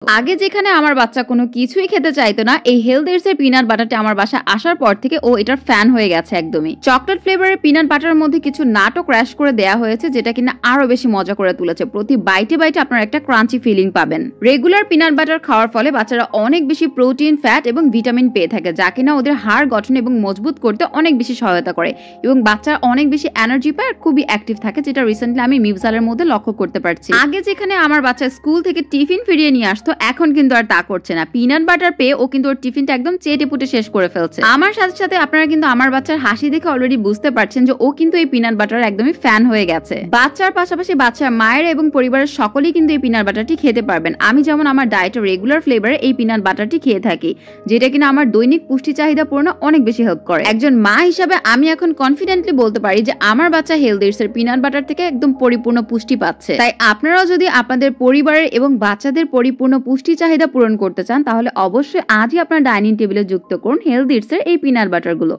আগে যেখানে আমার বাচ্চা কোনো কিছুই খেতে চাইতো না, এই হেলথ এর পিনাট বাটারটা আমার বাসায় আসার পর থেকে ও এটার ফ্যান হয়ে গেছে একদমই। চকলেট ফ্লেভারের পিনাট বাটারের মধ্যে কিছু নাটও ক্র্যাশ করে দেয়া হয়েছে, যেটা কিনা আরো বেশি মজা করে তুলেছে। প্রতি বাইটে বাইটে আপনারা একটা ক্রাঞ্চি ফিলিং পাবেন। রেগুলার পিনাট বাটার খাওয়ার ফলে বাচ্চারা অনেক বেশি প্রোটিন, ফ্যাট এবং ভিটামিন পেয়ে থাকে, যা কিনা ওদের হাড় গঠন এবং মজবুত করতে অনেক বেশি সহায়তা করে এবং বাচ্চারা অনেক বেশি এনার্জি পায় আর খুবই অ্যাক্টিভ থাকে, যেটা রিসেন্টলি আমি মিউজালের মধ্যে লক্ষ্য করতে পারছি। আগে যেখানে আমার বাচ্চা স্কুল থেকে টিফিন ফিরিয়ে নিয়ে আসতো, এখন কিন্তু আর তা করছে না। পিনাট বাটার পেয়ে ও কিন্তু ওর টিফিনটা একদম চেটে পুটে শেষ করে ফেলছে। আমার সাথে সাথে আপনারা কিন্তু আমার বাচ্চার হাসি দেখে অলরেডি বুঝতে পারছেন যে ও কিন্তু এই পিনাট বাটার একদমই ফ্যান হয়ে গেছে। বাচ্চার পাশাপাশি বাচ্চার মায়ের এবং পরিবারের সকলেই কিন্তু এই পিনাট বাটারটি খেতে পারবেন। আমি যেমন আমার ডায়েটে রেগুলার ফ্লেভারে এই পিনাট বাটারটি খেয়ে থাকি, যেটা কিনা আমার দৈনিক পুষ্টি চাহিদা পূরণে অনেক বেশি হেল্প করে। একজন মা হিসাবে আমি এখন কনফিডেন্টলি বলতে পারি যে আমার বাচ্চা হেলথ এর পিনাট বাটার থেকে একদম পরিপূর্ণ পুষ্টি পাচ্ছে। তাই আপনারাও যদি আপনাদের পরিবারের এবং বাচ্চাদের পরিপূর্ণ পুষ্টি চাহিদা পূরণ করতে চান, তাহলে অবশ্যই আজই আপনার ডাইনিং টেবিলে যুক্ত করুন হেলথ এর এই পিনাট বাটার গুলো।